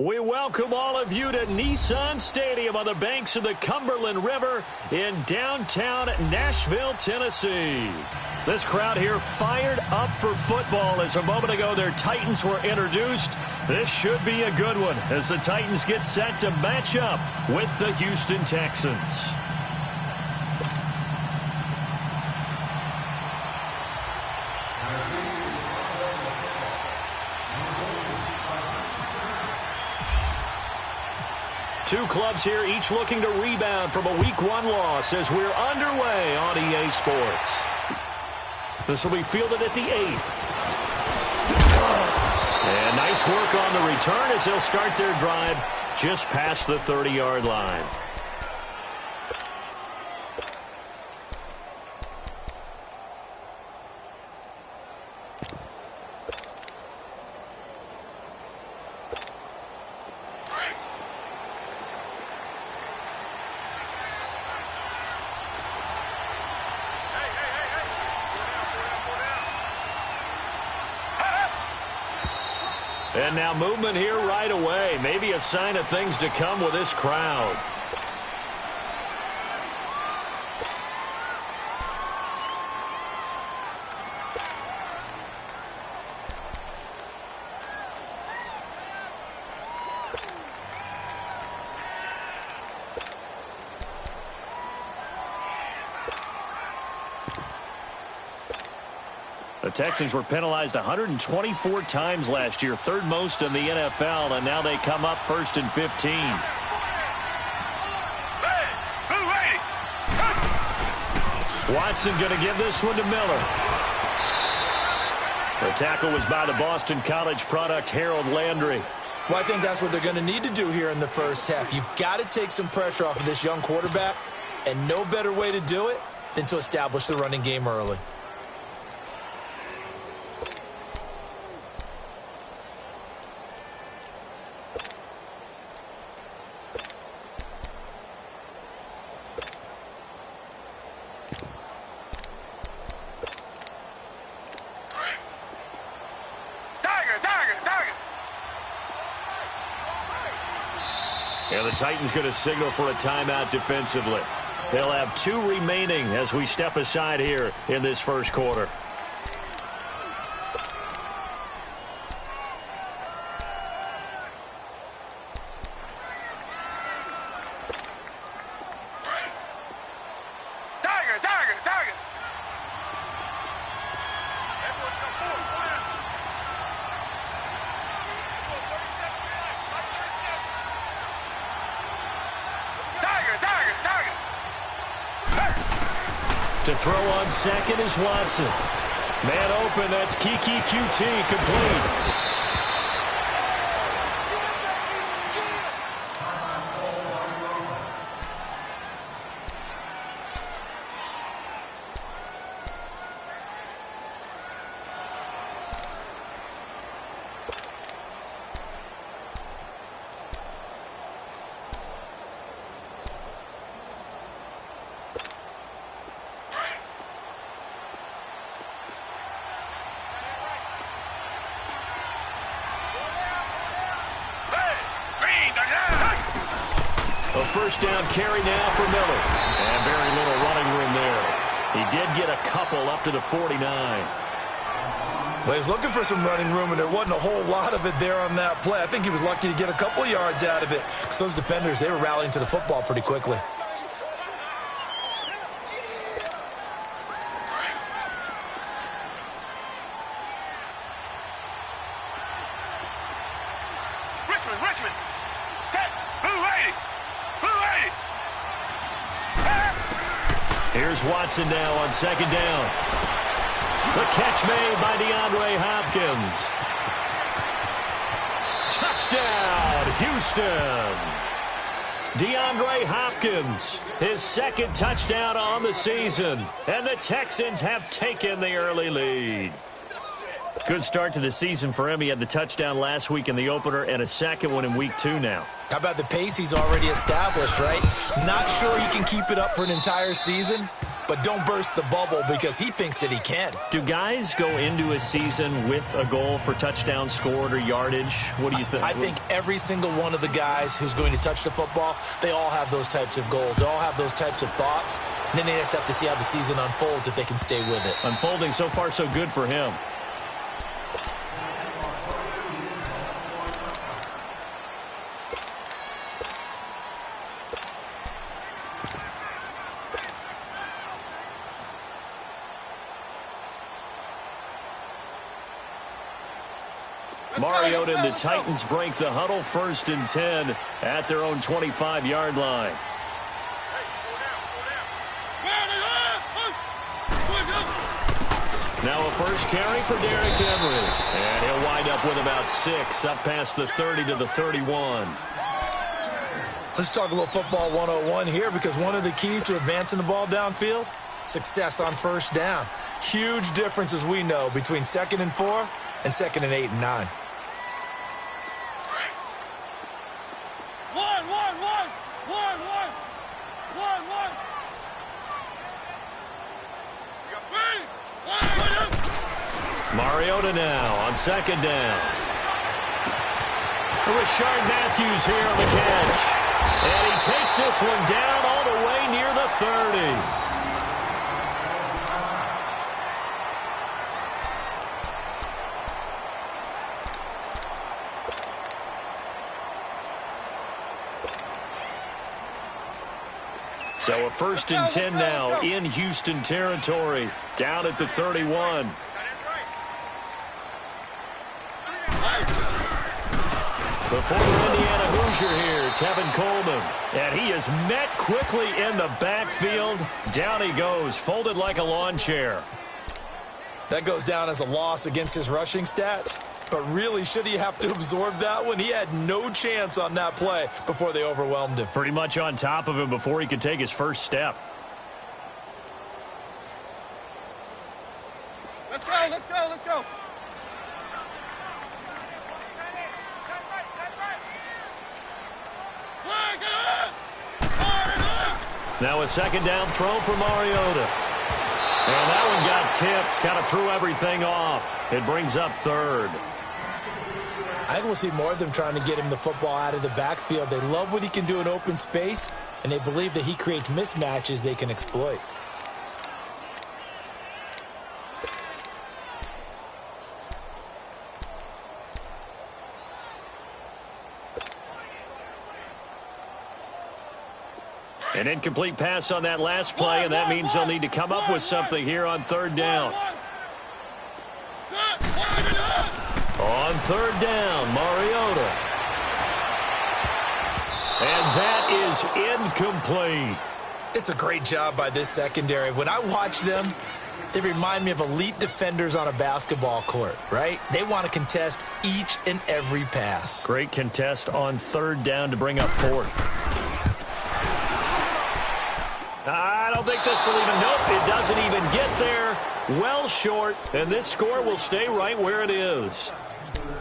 We welcome all of you to Nissan Stadium on the banks of the Cumberland River in downtown Nashville, Tennessee. This crowd here fired up for football as a moment ago their Titans were introduced. This should be a good one as the Titans get set to match up with the Houston Texans. Two clubs here, each looking to rebound from a Week 1 loss as we're underway on EA Sports. This will be fielded at the 8. And nice work on the return as they'll start their drive just past the 30-yard line. And now movement here right away. Maybe a sign of things to come with this crowd. The Texans were penalized 124 times last year, third most in the NFL, and now they come up 1st and 15. Watson going to give this one to Miller. The tackle was by the Boston College product, Harold Landry. Well, I think that's what they're going to need to do here in the first half. You've got to take some pressure off of this young quarterback, and no better way to do it than to establish the running game early. And the Titans going to signal for a timeout defensively. They'll have 2 remaining as we step aside here in this first quarter. To throw on second is Watson. Man open, that's Kiki QT complete. A first down carry now for Miller. And very little running room there. He did get a couple up to the 49. Well, he was looking for some running room, and there wasn't a whole lot of it there on that play. I think he was lucky to get a couple of yards out of it, because those defenders, they were rallying to the football pretty quickly. Richmond. Here's Watson now on second down. The catch made by DeAndre Hopkins. Touchdown, Houston. DeAndre Hopkins, his second touchdown on the season. And the Texans have taken the early lead. Good start to the season for him. He had the touchdown last week in the opener and a second one in Week 2 now. How about the pace he's already established, right? Not sure he can keep it up for an entire season, but don't burst the bubble because he thinks that he can. Do guys go into a season with a goal for touchdown scored or yardage? What do you think? I think every single one of the guys who's going to touch the football, they all have those types of goals. They all have those types of thoughts. And then they just have to see how the season unfolds if they can stay with it. Unfolding so far so good for him. Mariota and the Titans break the huddle, 1st and 10 at their own 25-yard line. Now a first carry for Derrick Henry. And he'll wind up with about 6, up past the 30 to the 31. Let's talk a little football 101 here, because one of the keys to advancing the ball downfield, success on first down. Huge difference, as we know, between 2nd and 4 and 2nd and 8 and 9. Mariota now on 2nd down. Rashard Matthews here on the catch. And he takes this one down all the way near the 30. So a 1st and 10 now in Houston territory, down at the 31. The former Indiana Hoosier here, Tevin Coleman. And he is met quickly in the backfield. Down he goes, folded like a lawn chair. That goes down as a loss against his rushing stats. But really, should he have to absorb that one? He had no chance on that play before they overwhelmed him. Pretty much on top of him before he could take his first step. Let's go, let's go, let's go. Now a 2nd down throw for Mariota. And that one got tipped, kind of threw everything off. It brings up 3rd. I think we'll see more of them trying to get him the football out of the backfield. They love what he can do in open space, and they believe that he creates mismatches they can exploit. An incomplete pass on that last play, and that means they'll need to come up with something here on 3rd down. On 3rd down, Mariota. And that is incomplete. It's a great job by this secondary. When I watch them, they remind me of elite defenders on a basketball court, right? They want to contest each and every pass. Great contest on 3rd down to bring up 4th. I don't think this will even, nope, it doesn't even get there. Well short, and this score will stay right where it is.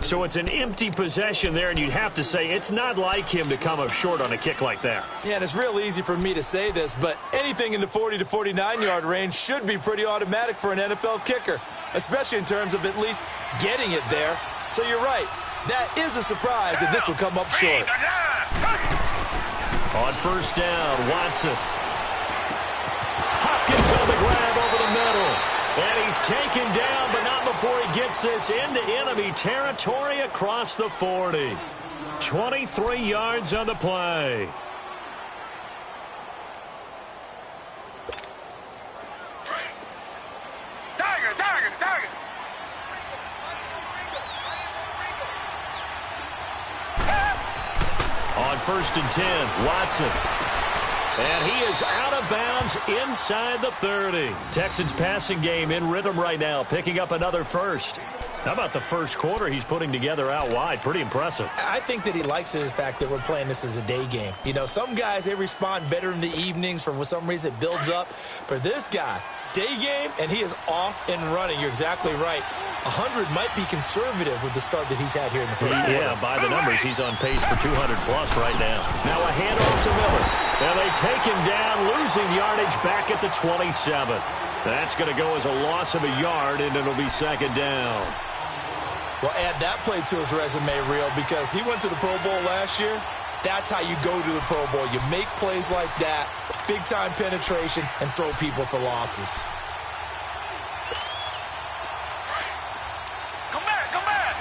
So it's an empty possession there, and you'd have to say it's not like him to come up short on a kick like that. Yeah, and it's real easy for me to say this, but anything in the 40 to 49-yard range should be pretty automatic for an NFL kicker, especially in terms of at least getting it there. So you're right. That is a surprise that this will come up short. On 1st down, Watson. Hopkins on the grab over the middle. And he's taken down, but not before he gets this into enemy territory across the 40. 23 yards on the play. Target. On 1st and 10, Watson. And he is out of bounds inside the 30. Texans passing game in rhythm right now, picking up another first. How about the first quarter he's putting together out wide? Pretty impressive. I think that he likes the fact that we're playing this as a day game. You know, some guys, they respond better in the evenings. For some reason, it builds up. For this guy, day game, and he is off and running. You're exactly right. 100 might be conservative with the start that he's had here in the first quarter. Yeah, by the numbers, he's on pace for 200-plus right now. Now a handoff to Miller. And they take him down, losing yardage back at the 27. That's going to go as a loss of a yard, and it'll be second down. Well, add that play to his resume reel because he went to the Pro Bowl last year. That's how you go to the Pro Bowl. You make plays like that, big-time penetration, and throw people for losses. Come back, come back.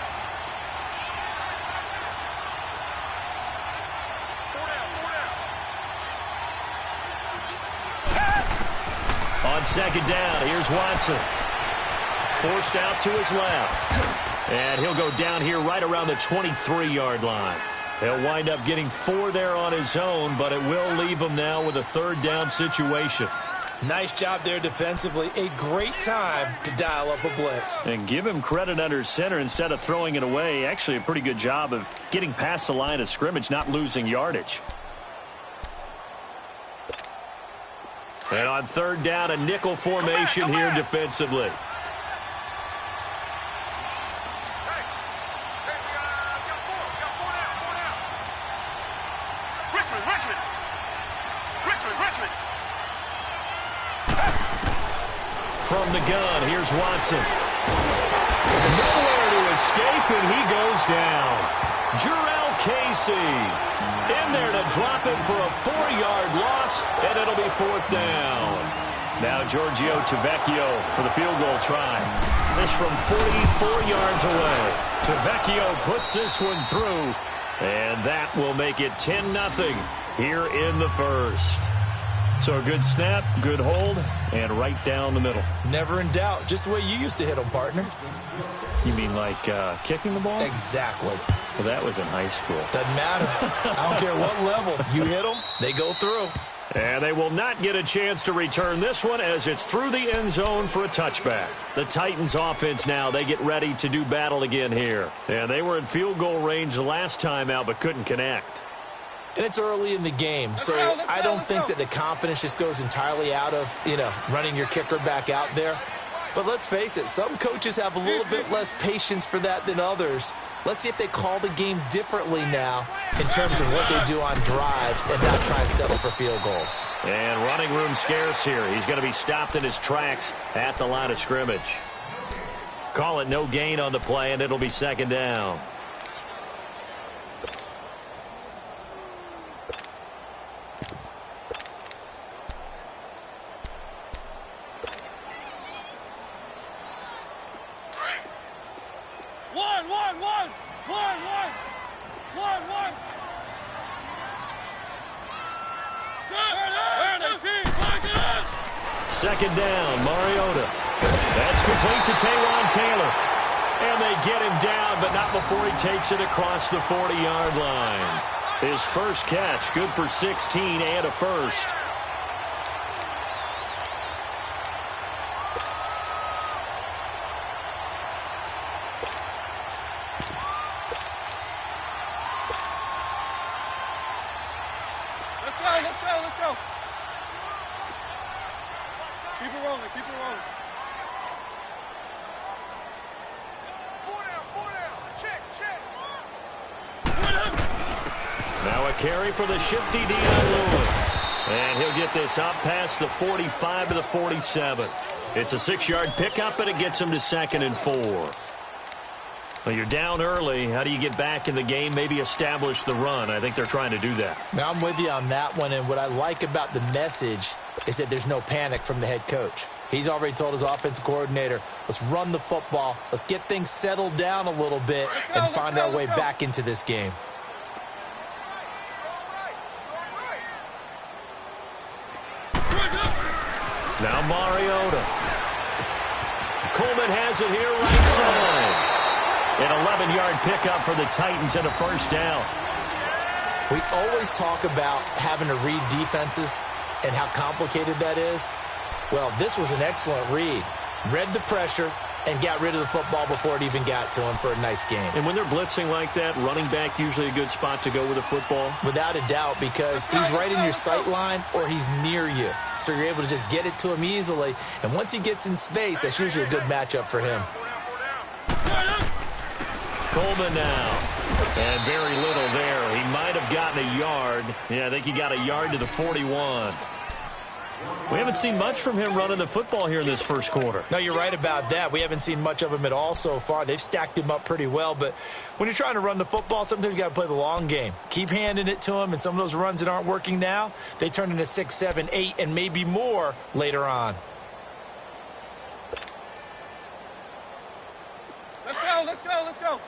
On second down, here's Watson. Forced out to his left. And he'll go down here right around the 23-yard line. He'll wind up getting 4 there on his own, but it will leave him now with a third down situation. Nice job there defensively. A great time to dial up a blitz. And give him credit under center instead of throwing it away. Actually, a pretty good job of getting past the line of scrimmage, not losing yardage. And on third down, a nickel formation here defensively. From the gun, here's Watson. Nowhere to escape, and he goes down. Jarrell Casey in there to drop him for a 4-yard loss, and it'll be fourth down. Now Giorgio Tavecchio for the field goal try. This from 44 yards away. Tavecchio puts this one through, and that will make it 10-0 here in the first. So a good snap, good hold, and right down the middle. Never in doubt. Just the way you used to hit them, partner. You mean like kicking the ball? Exactly. Well, that was in high school. Doesn't matter. I don't care what level. You hit them, they go through. And they will not get a chance to return this one as it's through the end zone for a touchback. The Titans offense now, they get ready to do battle again here. And they were in field goal range the last time out but couldn't connect. And it's early in the game, so I don't think that the confidence just goes entirely out of, running your kicker back out there. But let's face it, some coaches have a little bit less patience for that than others. Let's see if they call the game differently now in terms of what they do on drives and not try and settle for field goals. And running room scarce here. He's going to be stopped in his tracks at the line of scrimmage. Call it no gain on the play, and it'll be second down. Second down, Mariota. That's complete to Taywan Taylor. And they get him down, but not before he takes it across the 40-yard line. His first catch, good for 16 and a first. Let's go. Keep it rolling. Four down. Check. Now a carry for the shifty Deion Lewis. And he'll get this up past the 45 to the 47. It's a 6-yard pickup, and it gets him to 2nd and 4. Well, you're down early. How do you get back in the game, maybe establish the run? I think they're trying to do that. Now, I'm with you on that one, and what I like about the message is that there's no panic from the head coach. He's already told his offensive coordinator, let's run the football, let's get things settled down a little bit and find our way back into this game. Now Mariota. Coleman has it here right side. An 11-yard pickup for the Titans and a first down. We always talk about having to read defenses and how complicated that is. Well, this was an excellent read. Read the pressure and got rid of the football before it even got to him for a nice game. And when they're blitzing like that, running back usually a good spot to go with the football? Without a doubt, because he's right in your sight line or he's near you. So you're able to just get it to him easily. And once he gets in space, that's usually a good matchup for him. Coleman now. And very little there. He might have gotten a yard. Yeah, I think he got a yard to the 41. We haven't seen much from him running the football here in this first quarter. No, you're right about that. We haven't seen much of him at all so far. They've stacked him up pretty well, but when you're trying to run the football, sometimes you got to play the long game. Keep handing it to him, and some of those runs that aren't working now, they turn into 6, 7, 8, and maybe more later on. Let's go, let's go, let's go.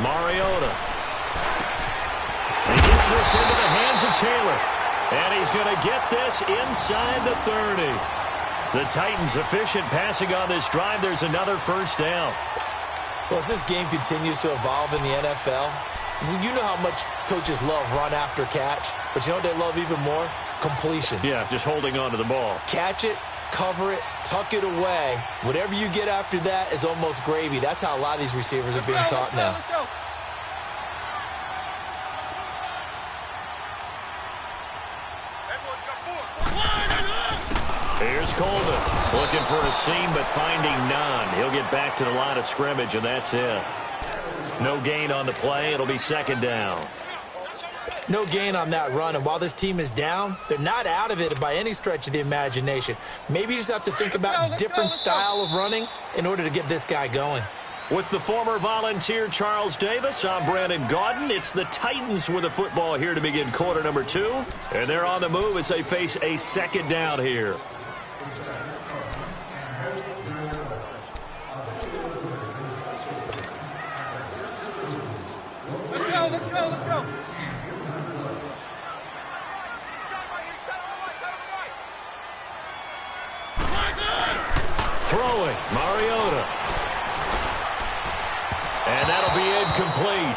Mariota. He gets this into the hands of Taylor. And he's going to get this inside the 30. The Titans efficient passing on this drive. There's another first down. Well, as this game continues to evolve in the NFL, you know how much coaches love run after catch, but you know what they love even more? Completion. Yeah, just holding on to the ball. Catch it, cover it, tuck it away. Whatever you get after that is almost gravy. That's how a lot of these receivers are being taught now. Let's go. Here's Coleman looking for a seam but finding none. He'll get back to the line of scrimmage, and that's it. No gain on the play. It'll be second down. No gain on that run, and while this team is down, they're not out of it by any stretch of the imagination. Maybe you just have to think about a different style of running in order to get this guy going. With the former Volunteer Charles Davis, I'm Brandon Gaudin. It's the Titans with the football here to begin quarter number 2, and they're on the move as they face a second down here. Let's go, let's go. Throwing, Mariota. And that'll be incomplete.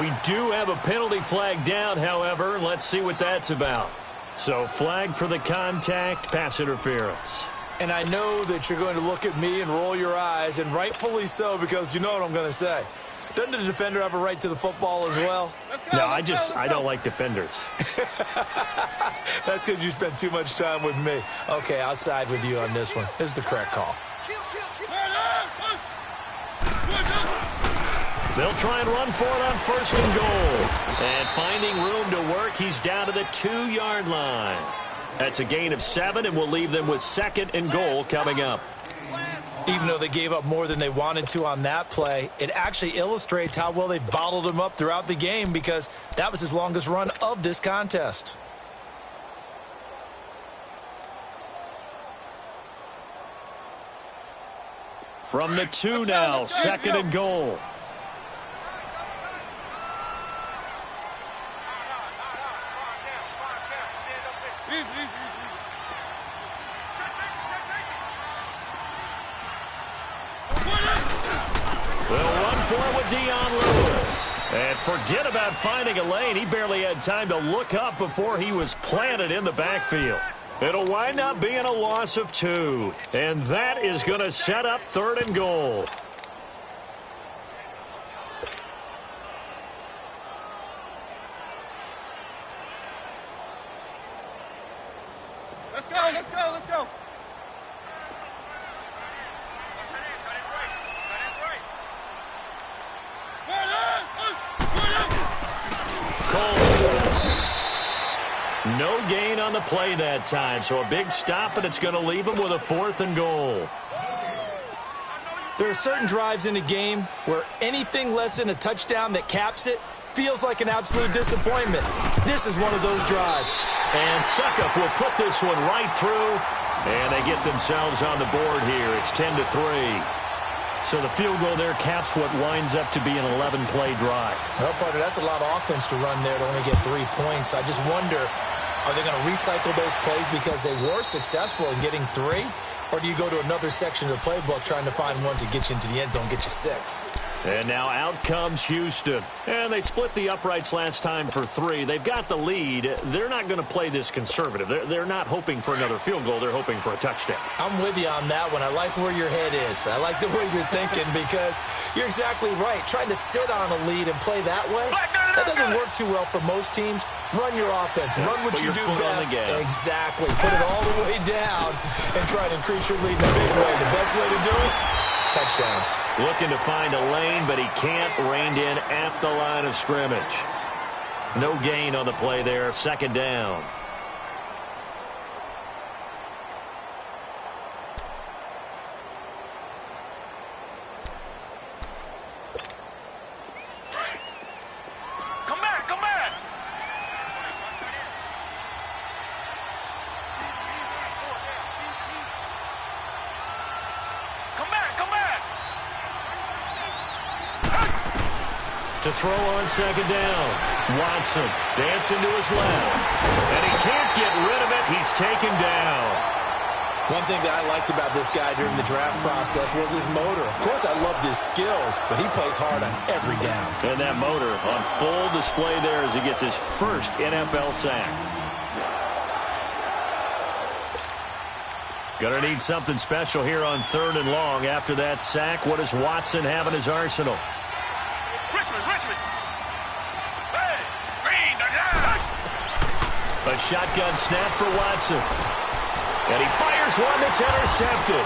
We do have a penalty flag down, however. Let's see what that's about. So flag for the contact, pass interference. And I know that you're going to look at me and roll your eyes, and rightfully so, because you know what I'm going to say. Doesn't the defender have a right to the football as well? No, I don't like defenders. That's because you spent too much time with me. Okay, I'll side with you on this one. This is the correct call. They'll try and run for it on first and goal. And finding room to work, he's down to the 2-yard line. That's a gain of 7, and we'll leave them with second and goal coming up. Even though they gave up more than they wanted to on that play, it actually illustrates how well they bottled him up throughout the game, because that was his longest run of this contest. From the 2 now, second and goal. And forget about finding a lane. He barely had time to look up before he was planted in the backfield. It'll wind up being a loss of 2. And that is going to set up third and goal. Let's go, let's go, let's go. No gain on the play that time, so a big stop, and it's going to leave him with a 4th and goal. There are certain drives in a game where anything less than a touchdown that caps it feels like an absolute disappointment. This is one of those drives. And Suckup will put this one right through, and they get themselves on the board here. It's 10-3. So the field goal there caps what winds up to be an 11-play drive. Well, partner, that's a lot of offense to run there to only get 3 points. I just wonder, are they going to recycle those plays because they were successful in getting 3? Or do you go to another section of the playbook trying to find ones that get you into the end zone, get you 6? And now out comes Houston. And they split the uprights last time for 3. They've got the lead. They're not going to play this conservative. They're not hoping for another field goal. They're hoping for a touchdown. I'm with you on that one. I like where your head is. I like the way you're thinking, because you're exactly right. Trying to sit on a lead and play that way, That doesn't work too well for most teams. Run your offense. Run what you do best. Exactly. Put it all the way down and try to increase your lead in a big way. The best way to do it, touchdowns. Looking to find a lane, but he can't. Reined in at the line of scrimmage. No gain on the play there. Second down. To throw on second down. Watson dancing to his left. And he can't get rid of it. He's taken down. One thing that I liked about this guy during the draft process was his motor. Of course, I loved his skills, but he plays hard on every down. And that motor on full display there as he gets his first NFL sack. Gonna need something special here on 3rd and long. After that sack, what does Watson have in his arsenal? A shotgun snap for Watson. And he fires one that's intercepted.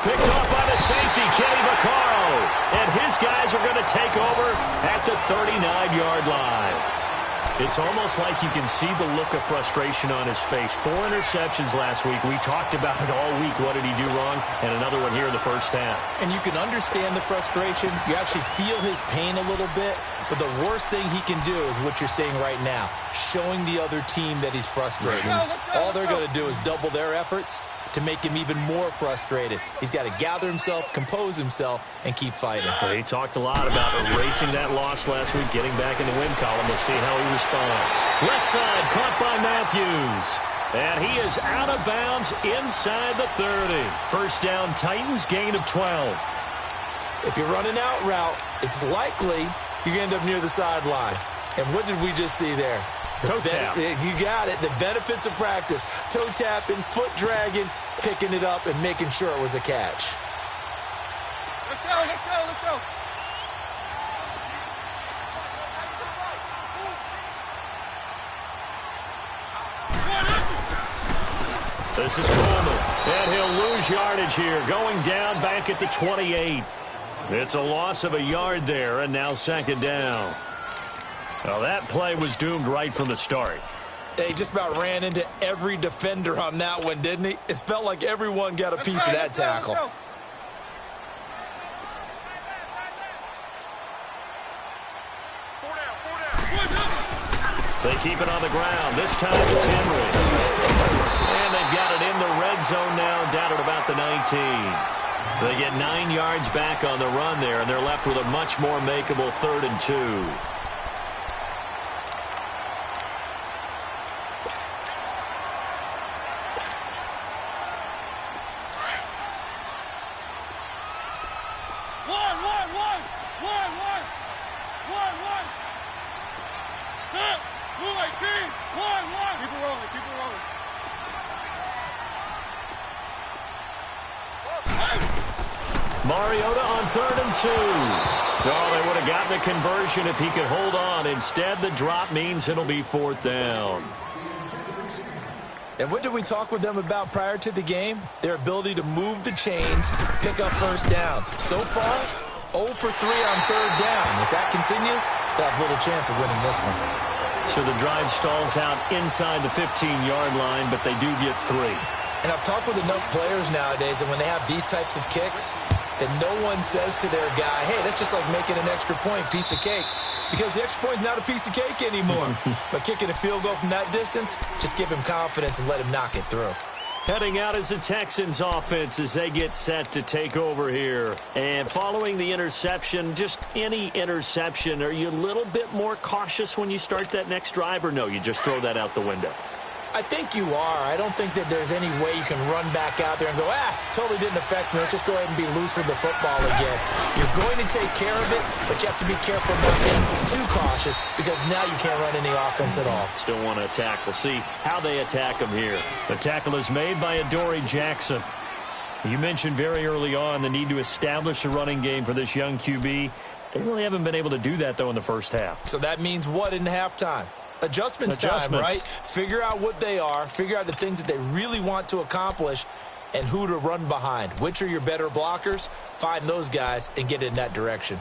Picked off by the safety, Kenny Vaccaro. And his guys are going to take over at the 39-yard line. It's almost like you can see the look of frustration on his face. 4 interceptions last week. We talked about it all week. What did he do wrong? And another one here in the first half. And you can understand the frustration. You actually feel his pain a little bit. But the worst thing he can do is what you're seeing right now, showing the other team that he's frustrated. All they're going to do is double their efforts to make him even more frustrated. He's got to gather himself, compose himself, and keep fighting. Well, he talked a lot about erasing that loss last week, getting back in the win column. We'll see how he responds. Left side, caught by Matthews. And he is out of bounds inside the 30. First down, Titans, gain of 12. If you're running out route, it's likely you're going to end up near the sideline. And what did we just see there? Toe tap. You got it. The benefits of practice. Toe tapping, foot dragging, picking it up, and making sure it was a catch. Let's go, let's go, let's go. This is Coleman. And he'll lose yardage here. Going down back at the 28. It's a loss of a yard there, and now second down. Well, that play was doomed right from the start. He just about ran into every defender on that one, didn't he? It felt like everyone got a piece of that tackle. They keep it on the ground. This time it's Henry. And they've got it in the red zone now, down at about the 19. They get 9 yards back on the run there, and they're left with a much more makeable 3rd and 2. Mariota on 3rd and 2. Oh, they would have gotten the conversion if he could hold on. Instead, the drop means it'll be 4th down. And what did we talk with them about prior to the game? Their ability to move the chains, pick up first downs. So far, 0 for 3 on 3rd down. If that continues, they'll have little chance of winning this one. So the drive stalls out inside the 15-yard line, but they do get 3. And I've talked with enough players nowadays, and when they have these types of kicks, that no one says to their guy, hey, that's just like making an extra point, piece of cake. Because the extra point is not a piece of cake anymore. But kicking a field goal from that distance, just give him confidence and let him knock it through. Heading out is the Texans offense as they get set to take over here. And following the interception, just any interception, are you a little bit more cautious when you start that next drive, or no, you just throw that out the window? I think you are. I don't think that there's any way you can run back out there and go, totally didn't affect me. Let's just go ahead and be loose with the football again. You're going to take care of it, but you have to be careful not being too cautious because now you can't run any offense at all. Still want to attack. We'll see how they attack him here. The tackle is made by Adoree Jackson. You mentioned very early on the need to establish a running game for this young QB. They really haven't been able to do that, though, in the first half. So that means what in halftime? Adjustments time, right? Figure out what they are, figure out the things that they really want to accomplish, and who to run behind. Which are your better blockers? Find those guys and get in that direction.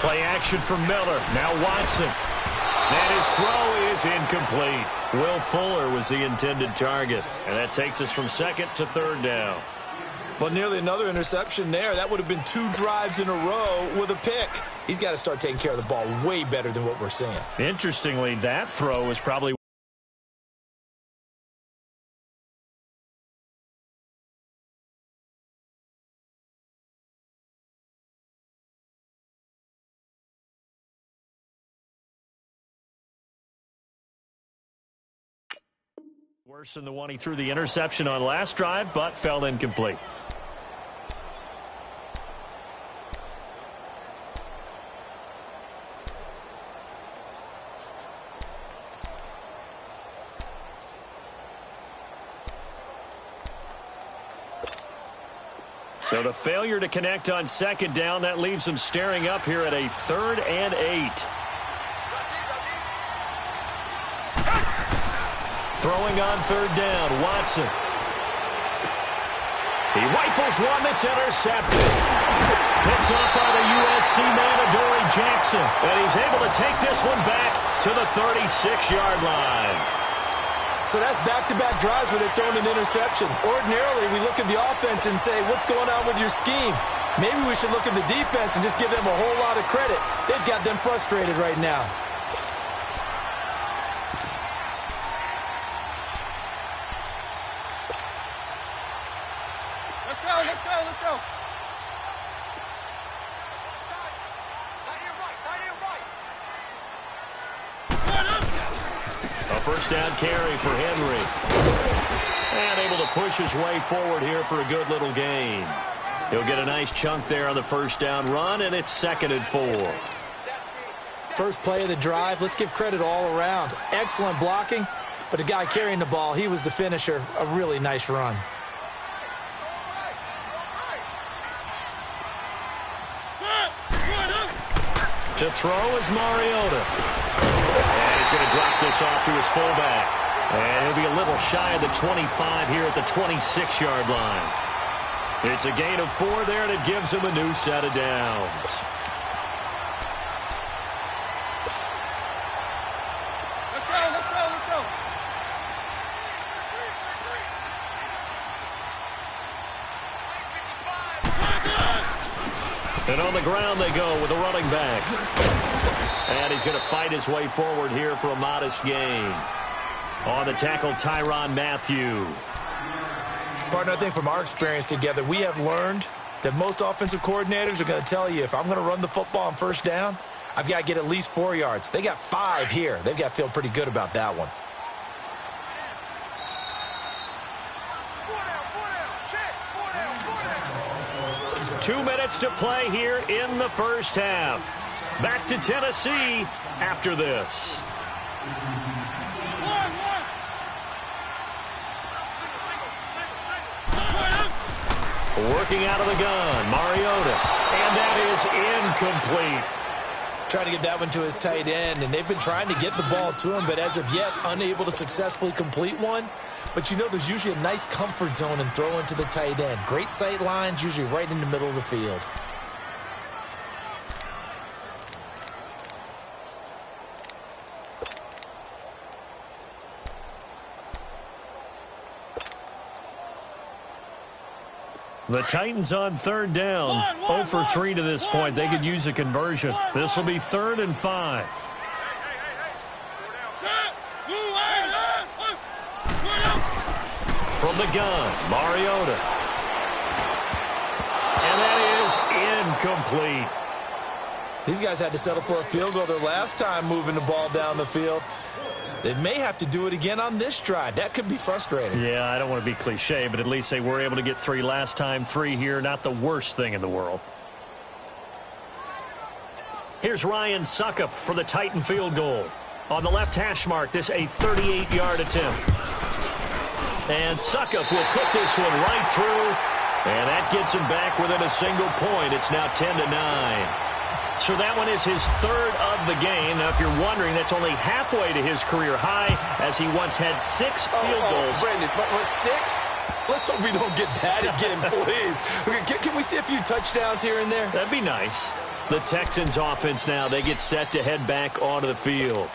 Play action for Miller. Now Watson. And his throw is incomplete. Will Fuller was the intended target. And that takes us from second to third down. Well, nearly another interception there. That would have been 2 drives in a row with a pick. He's got to start taking care of the ball way better than what we're seeing. Interestingly, that throw was probably worse than the one he threw the interception on last drive, but fell incomplete. So the failure to connect on second down, that leaves them staring up here at a 3rd and 8. Throwing on third down, Watson. He rifles one that's intercepted. Picked up by the USC man, Adoree Jackson. And he's able to take this one back to the 36-yard line. So that's back-to-back drives where they're throwing an interception. Ordinarily, we look at the offense and say, what's going on with your scheme? Maybe we should look at the defense and just give them a whole lot of credit. They've got them frustrated right now. Let's go. A first down carry for Henry. And able to push his way forward here for a good little gain. He'll get a nice chunk there on the first down run, and it's 2nd and 4. First play of the drive, let's give credit all around. Excellent blocking, but the guy carrying the ball, he was the finisher. A really nice run. To throw is Mariota. And he's going to drop this off to his fullback. And he'll be a little shy of the 25 here at the 26-yard line. It's a gain of 4 there, and it gives him a new set of downs. Let's go. And on the ground they go with a running back. And he's going to fight his way forward here for a modest gain. On the tackle, Tyrann Mathieu. Partner, I think from our experience together, we have learned that most offensive coordinators are going to tell you, if I'm going to run the football on first down, I've got to get at least 4 yards. They got 5 here. They've got to feel pretty good about that one. Check. 2 minutes to play here in the first half. Back to Tennessee after this. Working out of the gun, Mariota. And that is incomplete. Trying to get that one to his tight end, and they've been trying to get the ball to him, but as of yet, unable to successfully complete one. But you know there's usually a nice comfort zone in throwing to the tight end. Great sight lines, usually right in the middle of the field. The Titans on third down. 0 for 3 to this point. They could use a conversion. This will be 3rd and 5. From the gun, Mariota. And that is incomplete. These guys had to settle for a field goal their last time moving the ball down the field. They may have to do it again on this drive. That could be frustrating. Yeah, I don't want to be cliche, but at least they were able to get 3 last time. 3 here, not the worst thing in the world. Here's Ryan Suckup for the Titan field goal. On the left hash mark, this a 38-yard attempt. And Suckup will put this one right through, and that gets him back within a single point. It's now 10-9. So that one is his third of the game. Now, if you're wondering, that's only halfway to his career high, as he once had 6 field goals. Brandon, but 6? Let's hope we don't get that again, please. Can we see a few touchdowns here and there? That'd be nice. The Texans offense now, they get set to head back onto the field.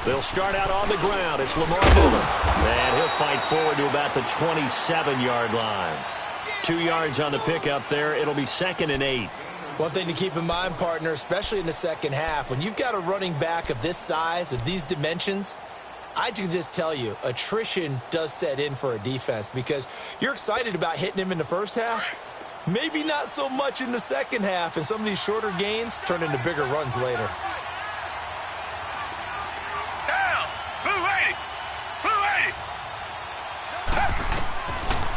They'll start out on the ground. It's Lamar Miller. And he'll fight forward to about the 27-yard line. 2 yards on the pickup there. It'll be 2nd and 8. One thing to keep in mind, partner, especially in the second half, when you've got a running back of this size, of these dimensions, I can just tell you, attrition does set in for a defense because you're excited about hitting him in the first half. Maybe not so much in the second half, and some of these shorter gains turn into bigger runs later.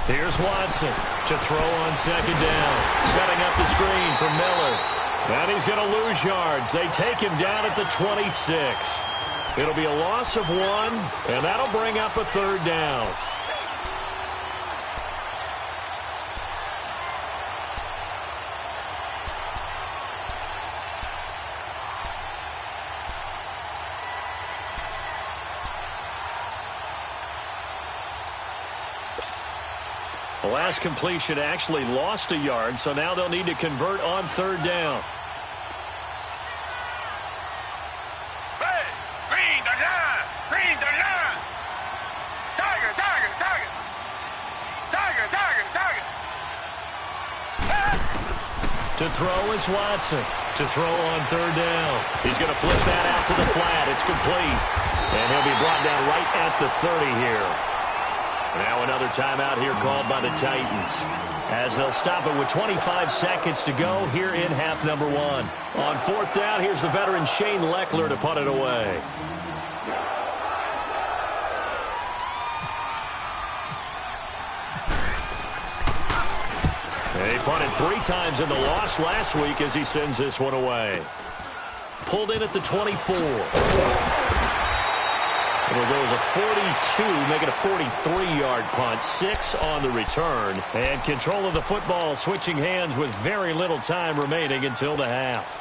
Here's Watson to throw on 2nd down. Setting up the screen for Miller. And he's going to lose yards. They take him down at the 26. It'll be a loss of 1, and that'll bring up a 3rd down. The last completion actually lost a yard, so now they'll need to convert on 3rd down. Hey, green the line, green the line. Tiger, tiger, tiger. Tiger, tiger, tiger. To throw is Watson. To throw on 3rd down. He's going to flip that out to the flat. It's complete. And he'll be brought down right at the 30 here. Now another timeout here called by the Titans, as they'll stop it with 25 seconds to go here in half number 1. On 4th down, here's the veteran Shane Leckler to punt it away. He punted 3 times in the loss last week as he sends this one away. Pulled in at the 24. It'll go as a 42, make it a 43-yard punt, 6 on the return. And control of the football switching hands with very little time remaining until the half.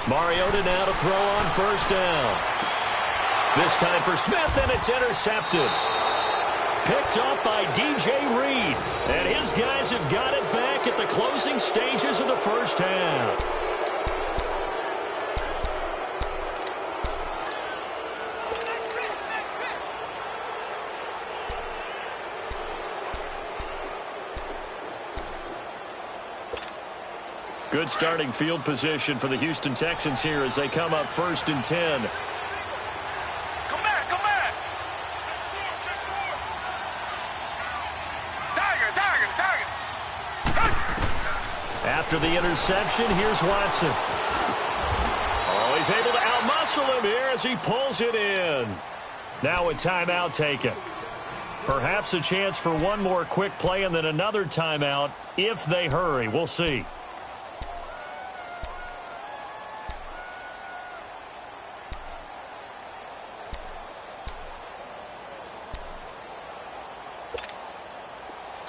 Mariota now to throw on 1st down. This time for Smith, and it's intercepted. Picked up by DJ Reed. And his guys have got it back at the closing stages of the first half. Good starting field position for the Houston Texans here as they come up 1st and 10. Come back, come back. Tiger, tiger, tiger. After the interception, here's Watson. Oh, he's able to outmuscle him here as he pulls it in. Now a timeout taken. Perhaps a chance for one more quick play and then another timeout if they hurry. We'll see.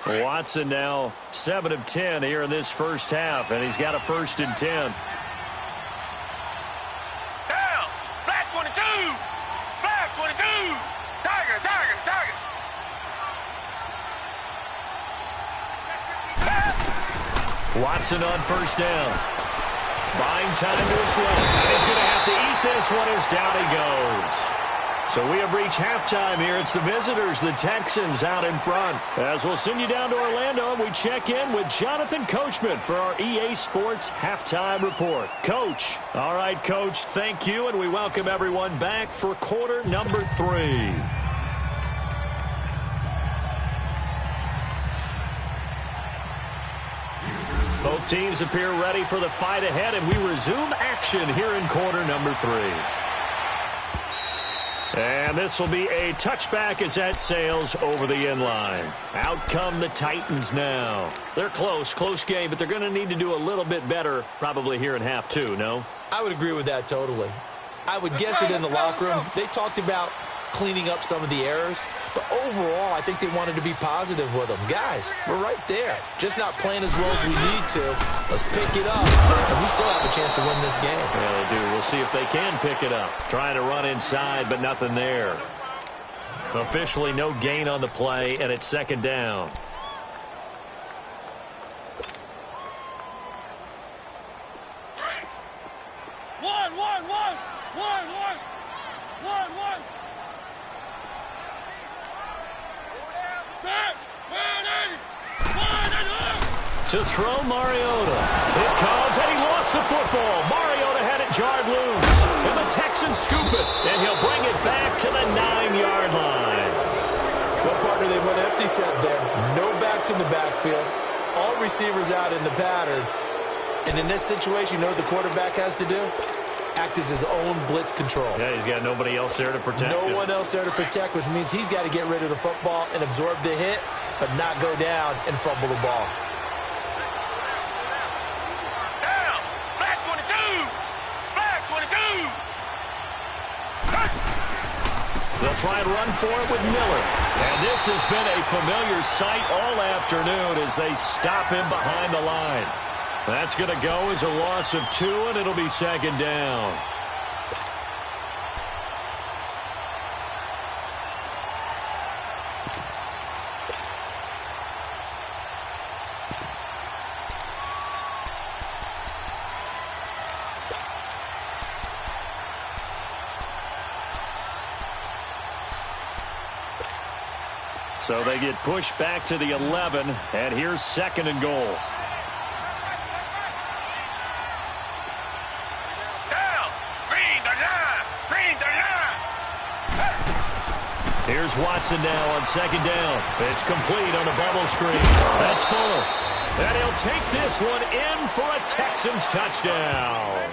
Watson now 7 of 10 here in this first half, and he's got a 1st and 10. Down, black 22, black 22, tiger, tiger, tiger. Watson on 1st down. Buying time to his left. And he's going to have to eat this one as down he goes. So we have reached halftime here. It's the visitors, the Texans, out in front. As we'll send you down to Orlando, we check in with Jonathan Coachman for our EA Sports Halftime Report. Coach. All right, Coach, thank you, and we welcome everyone back for quarter number 3. Both teams appear ready for the fight ahead, and we resume action here in quarter number 3. And this will be a touchback as that sails over the end line. Out come the Titans now. They're close game, but they're going to need to do a little bit better probably here in half 2, no? I would agree with that totally. I would guess it in the locker room. They talked about cleaning up some of the errors, but overall, I think they wanted to be positive with them. Guys, we're right there. Just not playing as well as we need to. Let's pick it up, and we still have a chance to win this game. Yeah, they do. We'll see if they can pick it up. Trying to run inside, but nothing there. Officially no gain on the play, and it's second down. To throw Mariota. It comes, and he lost the football. Mariota had it jarred loose. And the Texans scoop it, and he'll bring it back to the 9-yard line. Well, partner, they went empty set there. No backs in the backfield. All receivers out in the pattern. And in this situation, you know what the quarterback has to do? Act as his own blitz control. Yeah, he's got nobody else there to protect him. No one else there to protect, which means he's got to get rid of the football and absorb the hit, but not go down and fumble the ball. They'll try and run for it with Miller. And this has been a familiar sight all afternoon as they stop him behind the line. That's going to go as a loss of 2, and it'll be second down. So they get pushed back to the 11, and here's second and goal. Down! Green the line! Green the line! Here's Watson now on second down. It's complete on a bubble screen. That's Fuller. And he'll take this one in for a Texans touchdown.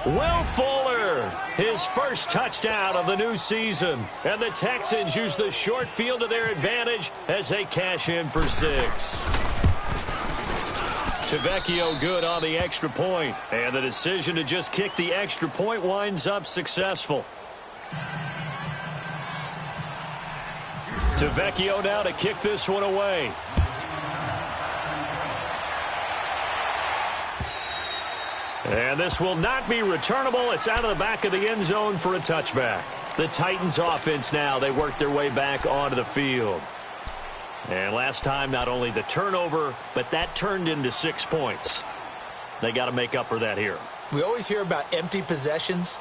Will Fuller, his first touchdown of the new season. And the Texans use the short field to their advantage as they cash in for 6. Tavecchio good on the extra point. And the decision to just kick the extra point winds up successful. Tavecchio now to kick this one away. And this will not be returnable. It's out of the back of the end zone for a touchback. The Titans offense now, they work their way back onto the field. And last time, not only the turnover, but that turned into 6 points. They got to make up for that here. We always hear about empty possessions,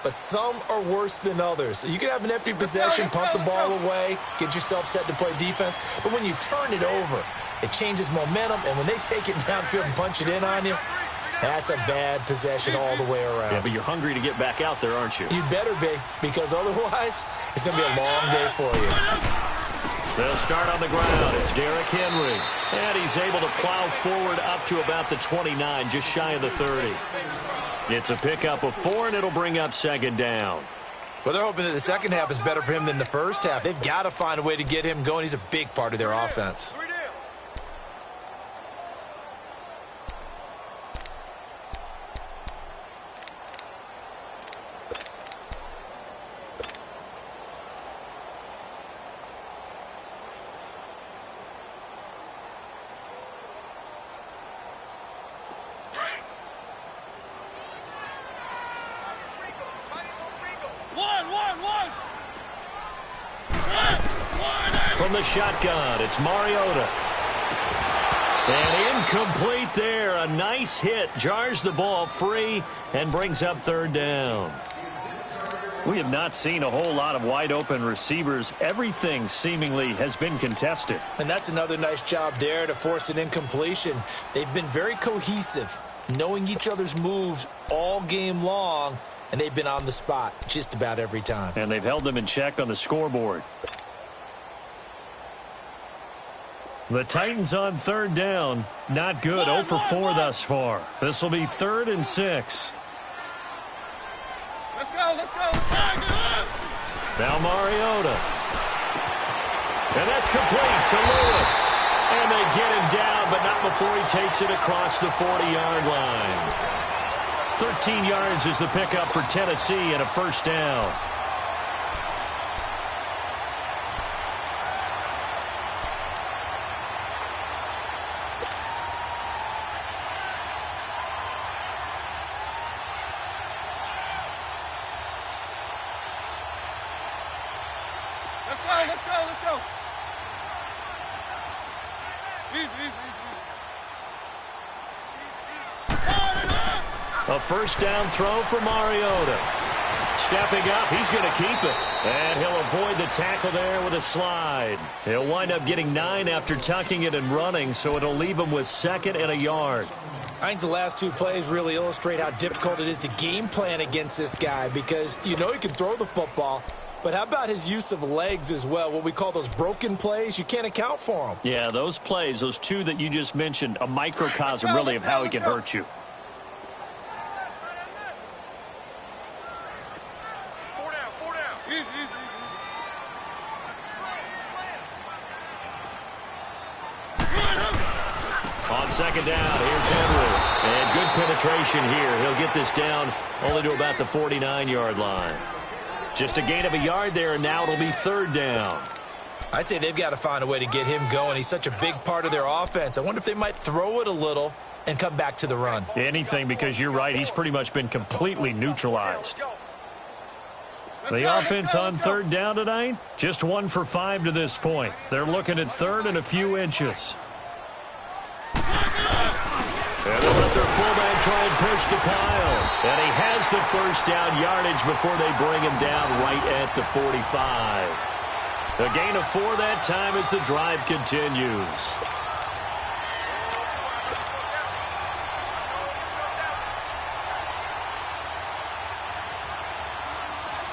but some are worse than others. So you can have an empty possession, punt the ball away, get yourself set to play defense. But when you turn it over, it changes momentum. And when they take it downfield and punch it in on you, that's a bad possession all the way around. Yeah, but you're hungry to get back out there, aren't you? You'd better be, because otherwise it's going to be a long day for you. They'll start on the ground. It's Derrick Henry. And he's able to plow forward up to about the 29, just shy of the 30. It's a pickup of 4, and it'll bring up second down. Well, they're hoping that the second half is better for him than the first half. They've got to find a way to get him going. He's a big part of their offense. From the shotgun, it's Mariota. And incomplete there. A nice hit. Jars the ball free and brings up third down. We have not seen a whole lot of wide-open receivers. Everything seemingly has been contested. And that's another nice job there to force an incompletion. They've been very cohesive, knowing each other's moves all game long, and they've been on the spot just about every time. And they've held them in check on the scoreboard. The Titans on third down. Not good. 0 for 4 thus far. This will be 3rd and 6. Let's go, let's go. Now Mariota. And that's complete to Lewis. And they get him down, but not before he takes it across the 40-yard line. 13 yards is the pickup for Tennessee and a first down. Let's go. Easy. A first down throw for Mariota. Stepping up, he's going to keep it. And he'll avoid the tackle there with a slide. He'll wind up getting 9 after tucking it and running, so it'll leave him with 2nd and a yard. I think the last 2 plays really illustrate how difficult it is to game plan against this guy because you know he can throw the football. But how about his use of legs as well? What we call those broken plays, you can't account for them. Yeah, those plays, those 2 that you just mentioned, a microcosm really of how he can hurt you. Easy. On second down, here's Henry. And good penetration here. He'll get this down only to about the 49-yard line. Just a gain of a yard there, and now it'll be 3rd down. I'd say they've got to find a way to get him going. He's such a big part of their offense. I wonder if they might throw it a little and come back to the run. Anything, because you're right. He's pretty much been completely neutralized. The offense on 3rd down tonight, just 1 for 5 to this point. They're looking at 3rd and a few inches. And they'll let their fullback try and push the pile. And he has the first down yardage before they bring him down right at the 45. A gain of 4 that time as the drive continues.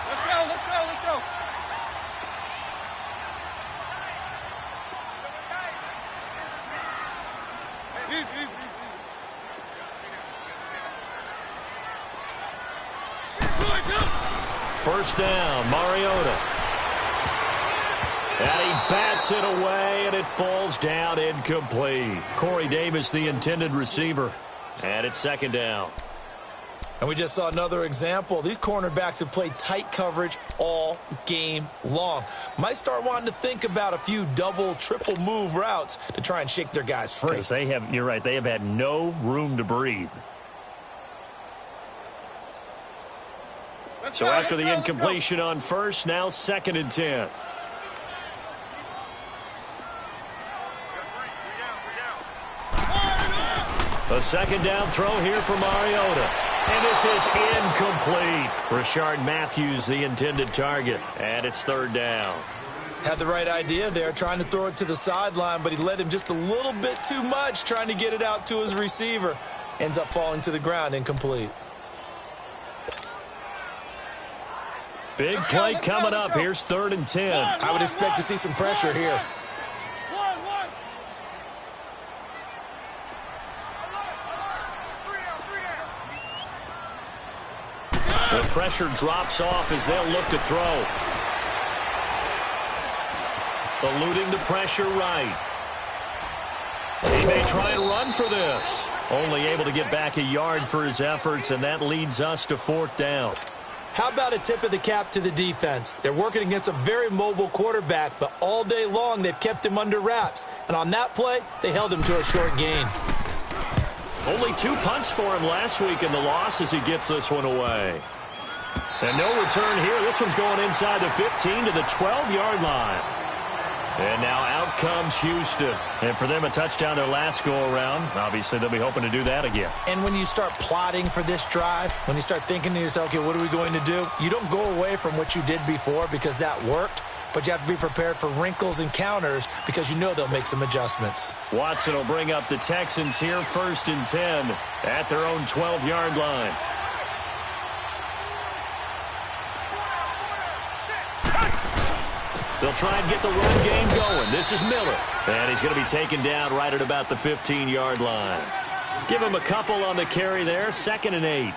Let's go. Easy. First down, Mariota. And he bats it away, and it falls down incomplete. Corey Davis, the intended receiver. And it's 2nd down. And we just saw another example. These cornerbacks have played tight coverage all game long. Might start wanting to think about a few double, triple move routes to try and shake their guys free. Because you're right, they have had no room to breathe. So after the incompletion on first, now 2nd and 10. A 2nd down throw here for Mariota. And this is incomplete. Rashard Matthews, the intended target. And it's 3rd down. Had the right idea there, trying to throw it to the sideline, but he led him just a little bit too much, trying to get it out to his receiver. Ends up falling to the ground incomplete. Big play coming up. Here's 3rd and 10. I would expect to see some pressure here. The pressure drops off as they'll look to throw. Eluding the pressure right. He may try and run for this. Only able to get back a yard for his efforts, and that leads us to 4th down. How about a tip of the cap to the defense? They're working against a very mobile quarterback, but all day long they've kept him under wraps. And on that play, they held him to a short gain. Only 2 punts for him last week in the loss as he gets this one away. And no return here. This one's going inside the 15 to the 12-yard line. And now out comes Houston. And for them, a touchdown their last go-around. Obviously, they'll be hoping to do that again. And when you start plotting for this drive, when you start thinking to yourself, okay, what are we going to do? You don't go away from what you did before because that worked, but you have to be prepared for wrinkles and counters because you know they'll make some adjustments. Watson will bring up the Texans here 1st and 10 at their own 12-yard line. They'll try and get the run game going. This is Miller. And he's going to be taken down right at about the 15-yard line. Give him a couple on the carry there. 2nd and 8.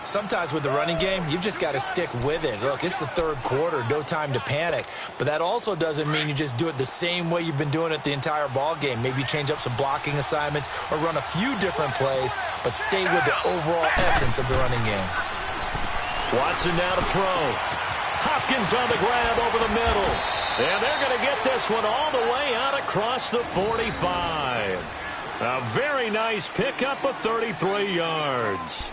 Sometimes with the running game, you've just got to stick with it. Look, it's the third quarter, no time to panic. But that also doesn't mean you just do it the same way you've been doing it the entire ball game. Maybe change up some blocking assignments or run a few different plays, but stay with the overall essence of the running game. Watson now to throw. Hopkins on the grab over the middle. And they're going to get this one all the way out across the 45. A very nice pickup of 33 yards.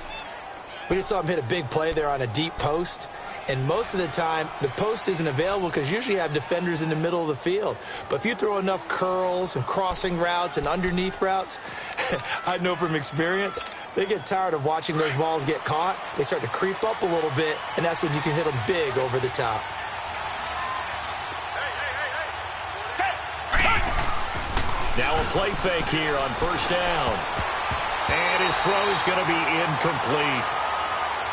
We just saw him hit a big play there on a deep post. And most of the time, the post isn't available because usually you have defenders in the middle of the field. But if you throw enough curls and crossing routes and underneath routes, I know from experience, they get tired of watching those balls get caught. They start to creep up a little bit, and that's when you can hit them big over the top. Now a play fake here on 1st down. And his throw is going to be incomplete.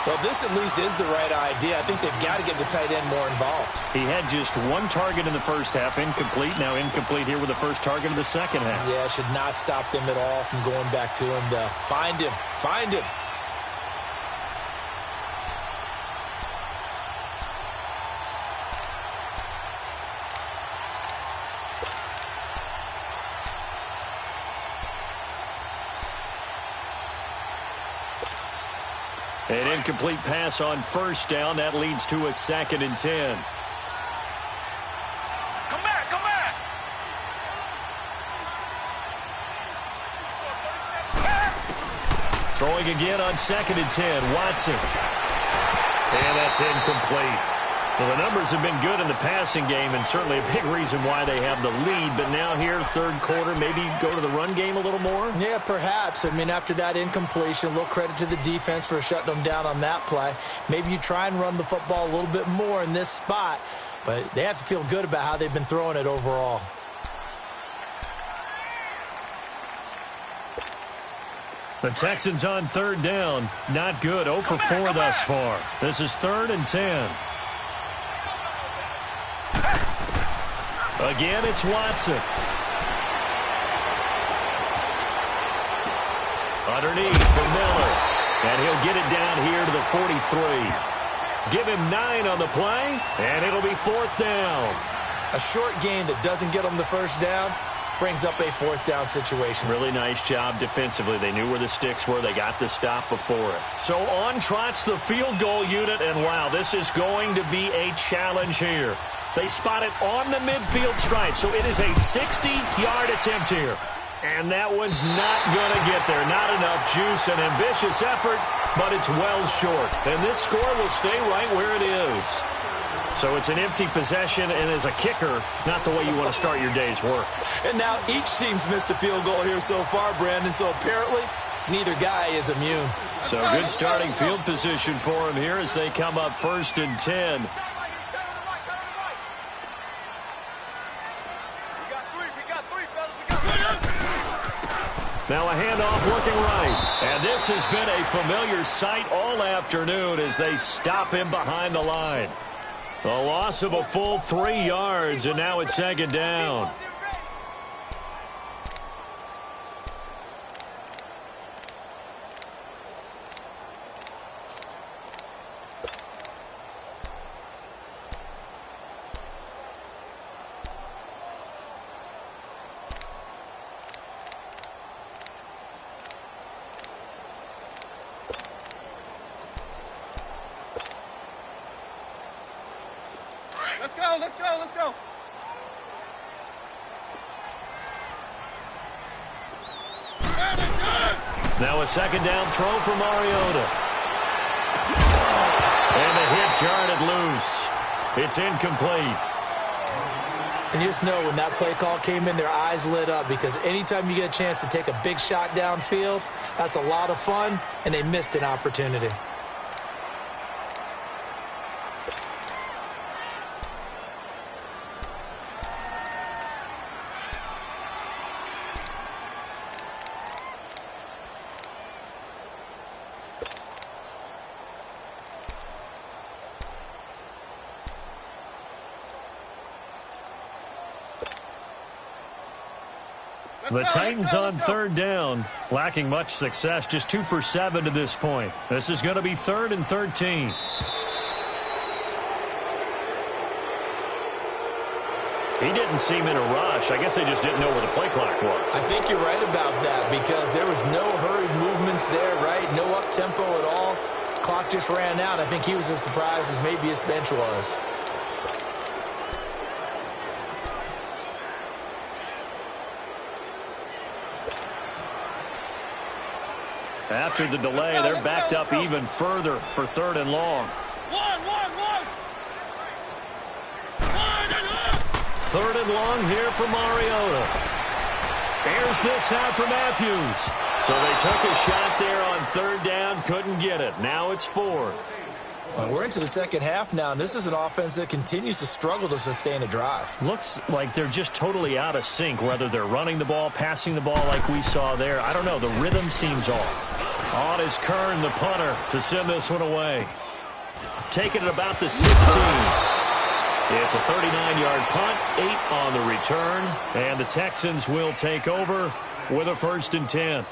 Well, this at least is the right idea. I think they've got to get the tight end more involved. He had just one target in the first half, incomplete. Now incomplete here with the first target of the second half. Yeah, should not stop them at all from going back to him to find him. Find him. An incomplete pass on 1st down. That leads to a 2nd and 10. Come back, come back. Throwing again on 2nd and 10. Watson. And that's incomplete. Well, the numbers have been good in the passing game and certainly a big reason why they have the lead. But now here, 3rd quarter, maybe go to the run game a little more? Yeah, perhaps. I mean, after that incompletion, a little credit to the defense for shutting them down on that play. Maybe you try and run the football a little bit more in this spot. But they have to feel good about how they've been throwing it overall. The Texans on 3rd down. Not good. 0 for 4 thus far. This is 3rd and 10. Again, it's Watson. Underneath for Miller. And he'll get it down here to the 43. Give him 9 on the play, and it'll be 4th down. A short gain that doesn't get them the 1st down brings up a 4th down situation. Really nice job defensively. They knew where the sticks were. They got the stop before it. So on trots the field goal unit, and wow, this is going to be a challenge here. They spot it on the midfield stripe, so it is a 60-yard attempt here. And that one's not going to get there. Not enough juice, an ambitious effort, but it's well short. And this score will stay right where it is. So it's an empty possession, and as a kicker, not the way you want to start your day's work. And now each team's missed a field goal here so far, Brandon, so apparently neither guy is immune. So good starting field position for him here as they come up 1st and 10. Now a handoff looking right. And this has been a familiar sight all afternoon as they stop him behind the line. A loss of a full 3 yards, and now it's 2nd down. Let's go, let's go, let's go. Now a 2nd down throw for Mariota. And the hit jarred it loose. It's incomplete. And you just know when that play call came in, their eyes lit up, because anytime you get a chance to take a big shot downfield, that's a lot of fun, and they missed an opportunity. The Titans on third down, lacking much success, just 2 for 7 to this point. This is going to be 3rd and 13. He didn't seem in a rush. I guess they just didn't know where the play clock was. I think you're right about that, because there was no hurried movements there, right? No up-tempo at all. Clock just ran out. I think he was as surprised as maybe his bench was. After the delay, they're backed up even further for 3rd and long. 3rd and long here for Mariota. Here's this out for Matthews. So they took a shot there on 3rd down, couldn't get it. Now it's 4th. We're into the second half now, and this is an offense that continues to struggle to sustain a drive. Looks like they're just totally out of sync, whether they're running the ball, passing the ball like we saw there. I don't know. The rhythm seems off. On is Kern, the punter, to send this one away. Taking it about the 16. It's a 39-yard punt, 8 on the return, and the Texans will take over with a 1st and 10.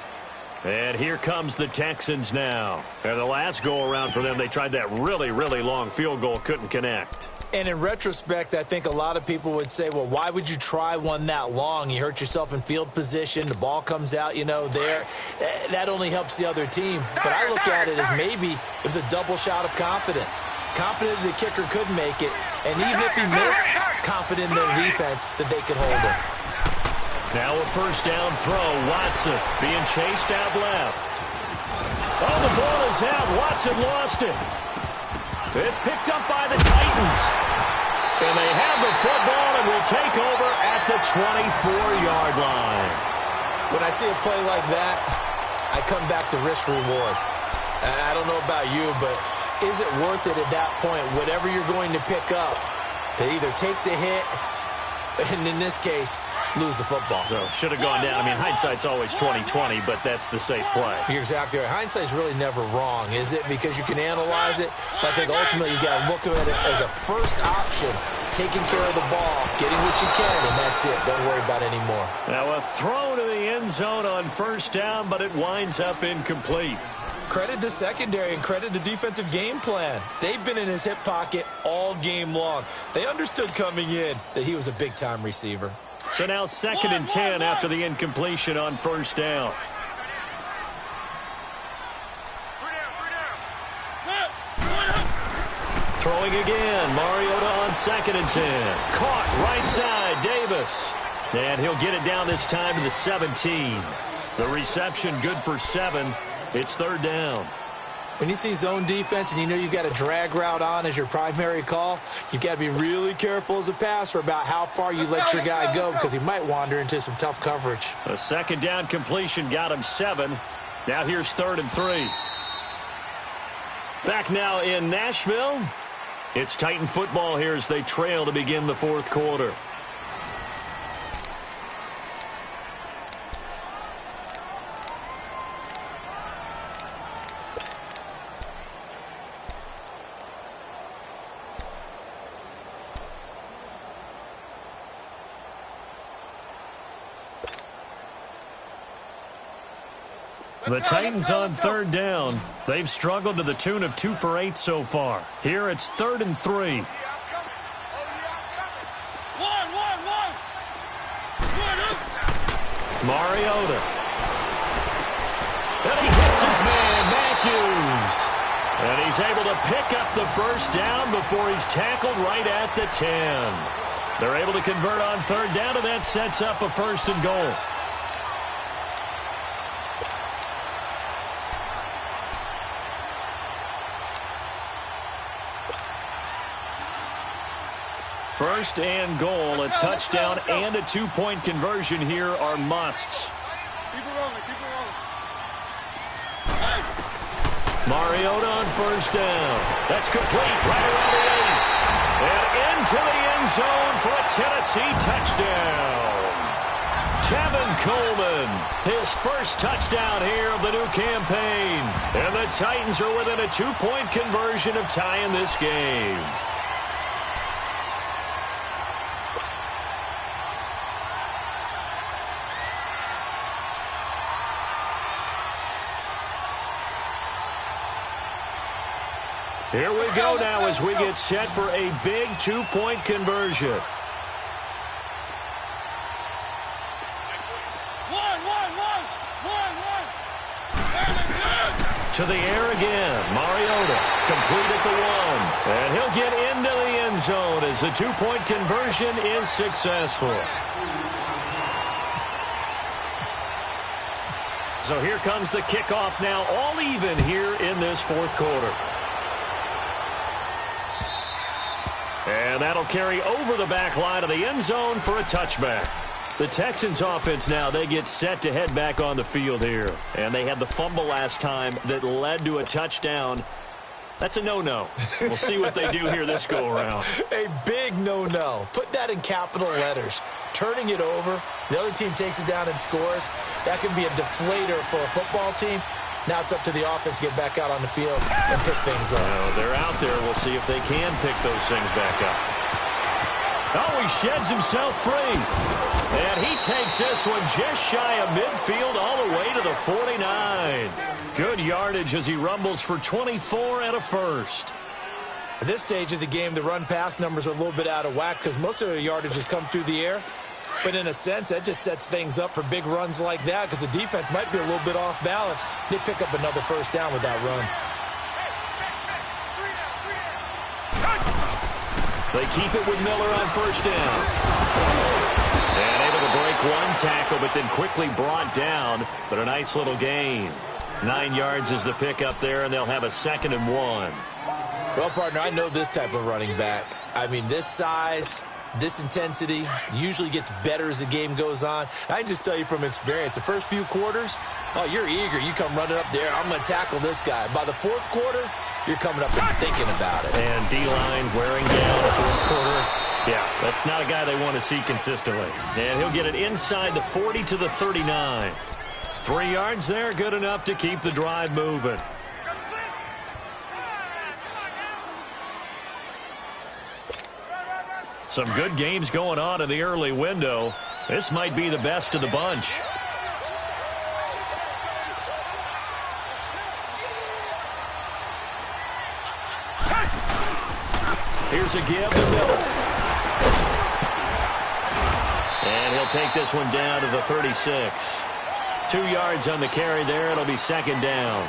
And here comes the Texans now. And the last go-around for them, they tried that really, really long field goal, couldn't connect. And in retrospect, I think a lot of people would say, well, why would you try one that long? You hurt yourself in field position. The ball comes out, there. That only helps the other team. But I look at it as maybe it was a double shot of confidence. Confident the kicker could make it. And even if he missed, confident in their defense that they could hold it. Now a 1st down throw. Watson being chased out left. Oh, the ball is out. Watson lost it. It's picked up by the Titans. And they have the football and will take over at the 24-yard line. When I see a play like that, I come back to risk reward. I don't know about you, but is it worth it at that point, whatever you're going to pick up, to either take the hit, and in this case, lose the football? So should have gone down. I mean, hindsight's always 20/20, but that's the safe play. You're exactly right. Hindsight's really never wrong, is it? Because you can analyze it, but I think ultimately you got to look at it as a first option, taking care of the ball, getting what you can, and that's it. Don't worry about it anymore. Now a throw to the end zone on 1st down, but it winds up incomplete. Credit the secondary and credit the defensive game plan. They've been in his hip pocket all game long. They understood coming in that he was a big-time receiver. So now 2nd and 10 after the incompletion on 1st down. Throwing again. Mariota on 2nd and 10. Caught right side. Davis. And he'll get it down this time to the 17. The reception good for 7. It's 3rd down. When you see zone defense and you know you've got a drag route on as your primary call, you've got to be really careful as a passer about how far you let your guy go, because he might wander into some tough coverage. A 2nd down completion got him 7. Now here's 3rd and 3. Back now in Nashville. It's Titan football here as they trail to begin the 4th quarter. The Titans on 3rd down. They've struggled to the tune of 2 for 8 so far. Here it's 3rd and 3. Mariota. And he hits his man, Matthews. And he's able to pick up the 1st down before he's tackled right at the 10. They're able to convert on 3rd down, and that sets up a 1st and goal. First and goal, a touchdown and a two-point conversion here are musts. Keep it rolling, keep it rolling. Mariota on first down. That's complete right around the 8. And into the end zone for a Tennessee touchdown. Tevin Coleman, his first touchdown here of the new campaign. And the Titans are within a two-point conversion of tying this game. Here we go now as we get set for a big two-point conversion. To the air again. Mariota complete at the 1. And he'll get into the end zone as the two-point conversion is successful. So here comes the kickoff now, all even here in this fourth quarter. And that'll carry over the back line of the end zone for a touchback. The Texans offense now, they get set to head back on the field here. And they had the fumble last time that led to a touchdown. That's a no-no. We'll see what they do here this go-around. A big no-no. Put that in capital letters. Turning it over, the other team takes it down and scores. That can be a deflator for a football team. Now it's up to the offense to get back out on the field and pick things up. No, they're out there. We'll see if they can pick those things back up. Oh, he sheds himself free. And he takes this one just shy of midfield all the way to the 49. Good yardage as he rumbles for 24 and a first. At this stage of the game, the run-pass numbers are a little bit out of whack because most of the yardage has come through the air. But in a sense, that just sets things up for big runs like that because the defense might be a little bit off balance. They pick up another first down with that run. They keep it with Miller on first down. And able to break one tackle, but then quickly brought down. But a nice little gain. 9 yards is the pickup there, and they'll have a 2nd and 1. Well, partner, I know this type of running back. I mean, this size, this intensity usually gets better as the game goes on. I can just tell you from experience, the first few quarters, oh, you're eager. You come running up there, I'm going to tackle this guy. By the fourth quarter, you're coming up and thinking about it. And D-line wearing down the fourth quarter. Yeah, that's not a guy they want to see consistently. And he'll get it inside the 40 to the 39. 3 yards there, good enough to keep the drive moving. Some good games going on in the early window. This might be the best of the bunch. Here's a give to Miller. And he'll take this one down to the 36. 2 yards on the carry there. It'll be 2nd down.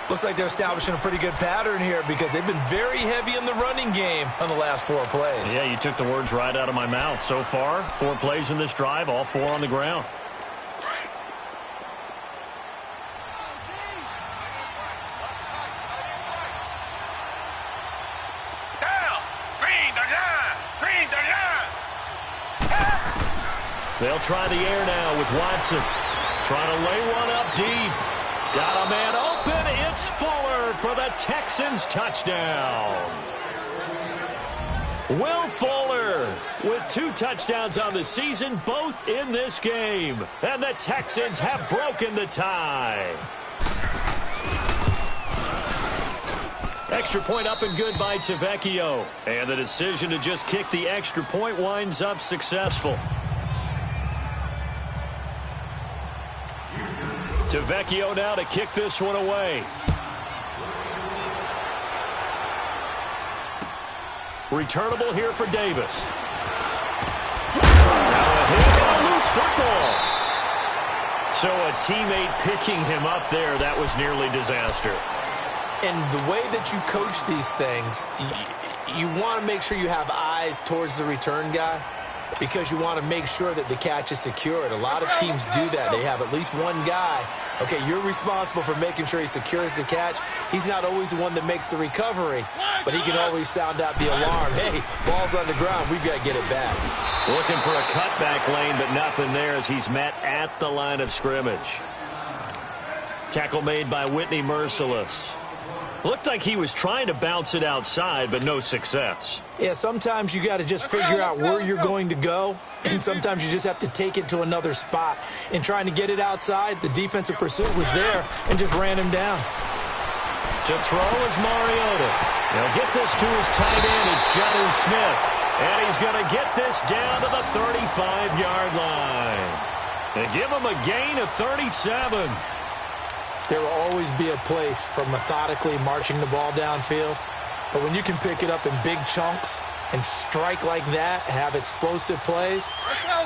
Looks like they're establishing a pretty good pattern here because they've been very heavy in the running game on the last 4 plays. Yeah, you took the words right out of my mouth. So far, 4 plays in this drive, all 4 on the ground. They'll try the air now with Watson. Trying to lay one up deep. Got a man open. It's Fuller for the Texans touchdown. Will Fuller with 2 touchdowns on the season, both in this game. And the Texans have broken the tie. Extra point up and good by Tavecchio. And the decision to just kick the extra point winds up successful. Tavecchio now to kick this one away. Returnable here for Davis. Now a hit on a loose football. So a teammate picking him up there, that was nearly disaster. And the way that you coach these things, you want to make sure you have eyes towards the return guy because you want to make sure that the catch is secured. A lot of teams do that. They have at least one guy Okay, you're responsible for making sure he secures the catch. He's not always the one that makes the recovery, but he can always sound out the alarm. Hey, ball's on the ground. We've got to get it back. Looking for a cutback lane, but nothing there as he's met at the line of scrimmage. Tackle made by Whitney Merciless. Looked like he was trying to bounce it outside, but no success. Yeah, sometimes you got to just figure out where you're going to go, and sometimes you just have to take it to another spot. In trying to get it outside, the defensive pursuit was there and just ran him down. To throw is Mariota. He'll get this to his tight end. It's Jonnu Smith. And he's going to get this down to the 35-yard line. And give him a gain of 37. There will always be a place for methodically marching the ball downfield. But when you can pick it up in big chunks and strike like that, have explosive plays,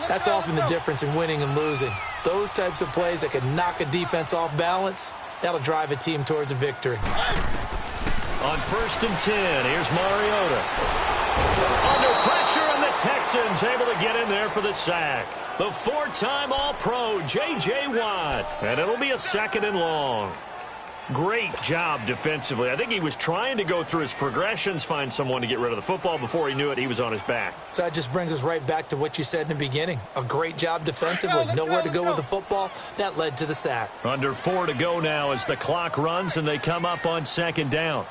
that's often the difference in winning and losing. Those types of plays that can knock a defense off balance, that'll drive a team towards a victory. On 1st and 10, here's Mariota. Under pressure, and the Texans able to get in there for the sack. The 4-time All-Pro, J.J. Watt. And it'll be a 2nd and long. Great job defensively. I think he was trying to go through his progressions, find someone to get rid of the football. Before he knew it, he was on his back. So that just brings us right back to what you said in the beginning. A great job defensively. Nowhere to go with the football. That led to the sack. Under 4 to go now as the clock runs and they come up on 2nd down.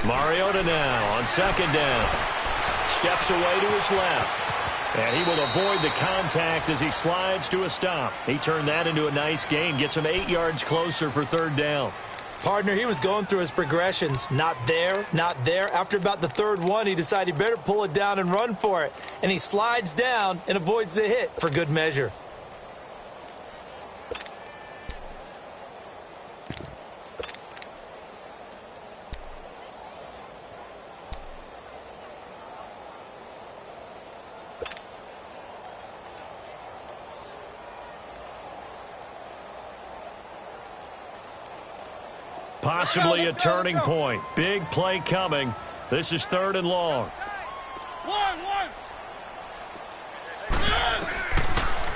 Mariota now on 2nd down. Steps away to his left. And he will avoid the contact as he slides to a stop. He turned that into a nice gain. Gets him 8 yards closer for 3rd down. Partner, he was going through his progressions. Not there, not there. After about the 3rd one, he decided he better pull it down and run for it. And he slides down and avoids the hit for good measure. Possibly a turning point. Big play coming. This is 3rd and long.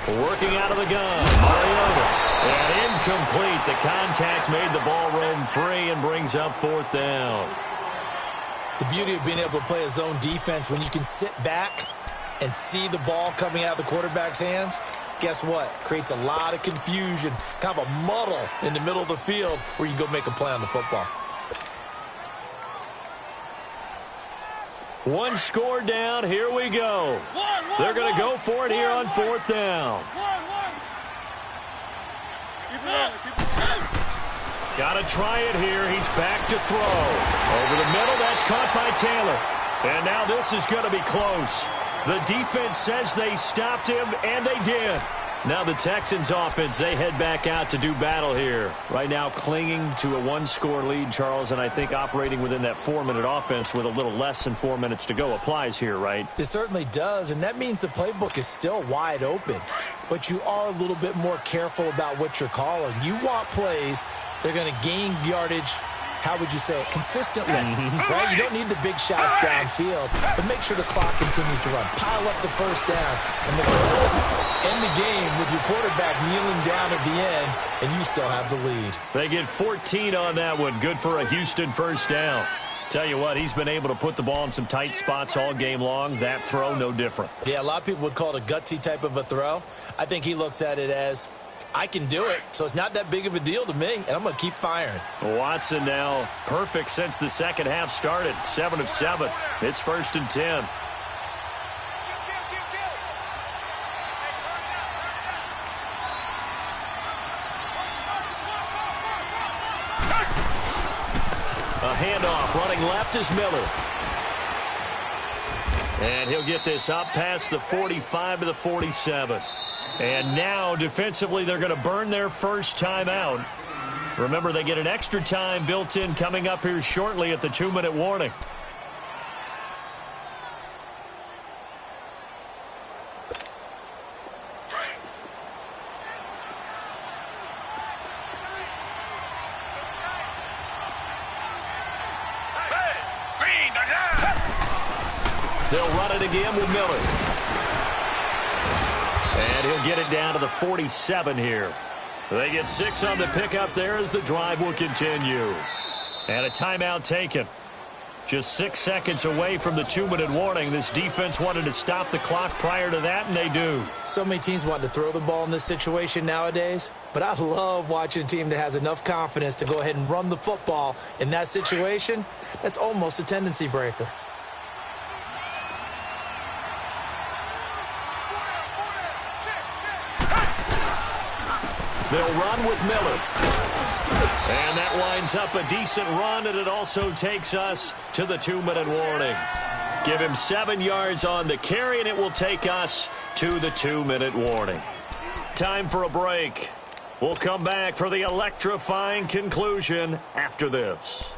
Working out of the gun. Mariota. And incomplete. The contact made the ball roam free and brings up 4th down. The beauty of being able to play a zone defense when you can sit back and see the ball coming out of the quarterback's hands, guess what? Creates a lot of confusion, kind of a muddle in the middle of the field where you can go make a play on the football. 1 score down. Here we go. They're going to go for it here on 4th down. Got to try it here. He's back to throw. Over the middle. That's caught by Taylor. And now this is going to be close. The defense says they stopped him, and they did. Now the Texans offense, they head back out to do battle here. Right now clinging to a 1-score lead, Charles, and I think operating within that 4-minute offense with a little less than 4 minutes to go applies here, right? It certainly does, and that means the playbook is still wide open. But you are a little bit more careful about what you're calling. You want plays that are going to gain yardage, how would you say it, consistently, right? You don't need the big shots downfield, but make sure the clock continues to run. Pile up the first downs, and the end the game with your quarterback kneeling down at the end, and you still have the lead. They get 14 on that one. Good for a Houston 1st down. Tell you what, he's been able to put the ball in some tight spots all game long. That throw, no different. Yeah, a lot of people would call it a gutsy type of a throw. I think he looks at it as, I can do it, so it's not that big of a deal to me, and I'm going to keep firing. Watson now perfect since the 2nd half started. 7 of 7. It's 1st and 10. A handoff running left is Miller. And he'll get this up past the 45 to the 47. And now, defensively, they're going to burn their first timeout. Remember, they get an extra time built in coming up here shortly at the 2-minute warning. They'll run it again with Miller. And he'll get it down to the 47 here. They get 6 on the pickup there as the drive will continue. And a timeout taken. Just 6 seconds away from the 2-minute warning. This defense wanted to stop the clock prior to that, and they do. So many teams want to throw the ball in this situation nowadays, but I love watching a team that has enough confidence to go ahead and run the football in that situation. That's almost a tendency breaker. They'll run with Miller. And that winds up a decent run, and it also takes us to the 2-minute warning. Give him 7 yards on the carry, and it will take us to the 2-minute warning. Time for a break. We'll come back for the electrifying conclusion after this.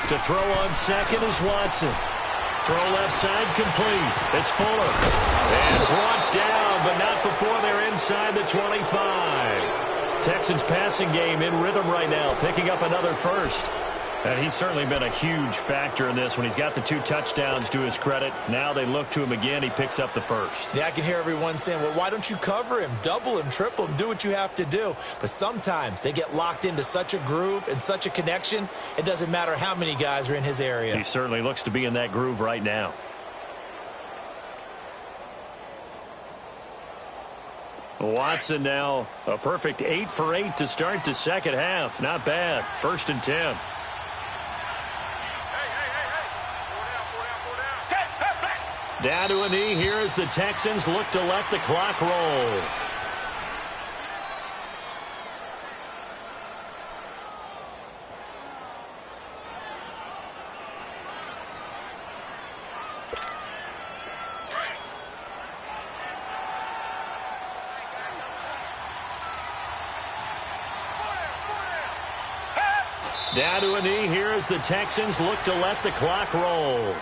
To throw on second is Watson. Throw left side complete. It's Fuller. And brought down, but not before they're inside the 25. Texans passing game in rhythm right now, picking up another first. And he's certainly been a huge factor in this when he's got the 2 touchdowns to his credit. Now they look to him again. He picks up the first. Yeah, I can hear everyone saying, well, why don't you cover him, double him, triple him, do what you have to do. But sometimes they get locked into such a groove and such a connection, it doesn't matter how many guys are in his area. He certainly looks to be in that groove right now. Watson now a perfect 8 for 8 to start the second half. Not bad. 1st and 10. Down to a knee here as the Texans look to let the clock roll. Down to a knee here as the Texans look to let the clock roll.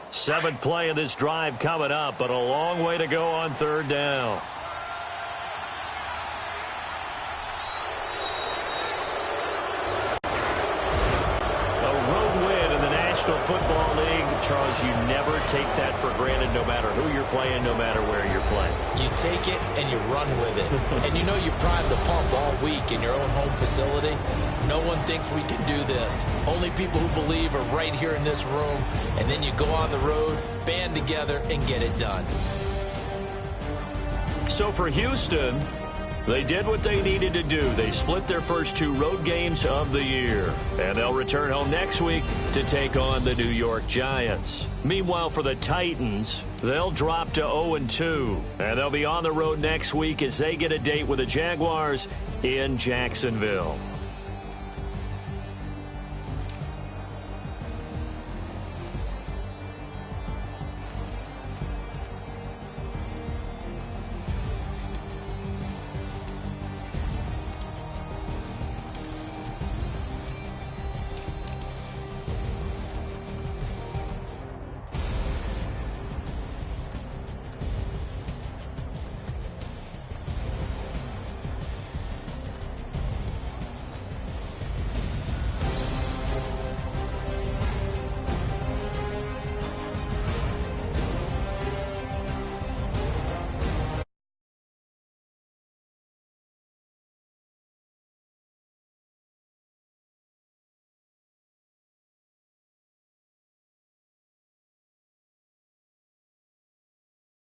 Seventh play of this drive coming up, but a long way to go on 3rd down. National Football League, Charles, you never take that for granted no matter who you're playing, no matter where you're playing. You take it and you run with it. And you know you prime the pump all week in your own home facility. No one thinks we can do this. Only people who believe are right here in this room. And then you go on the road, band together, and get it done. So for Houston, they did what they needed to do. They split their first 2 road games of the year. And they'll return home next week to take on the New York Giants. Meanwhile, for the Titans, they'll drop to 0-2. And they'll be on the road next week as they get a date with the Jaguars in Jacksonville.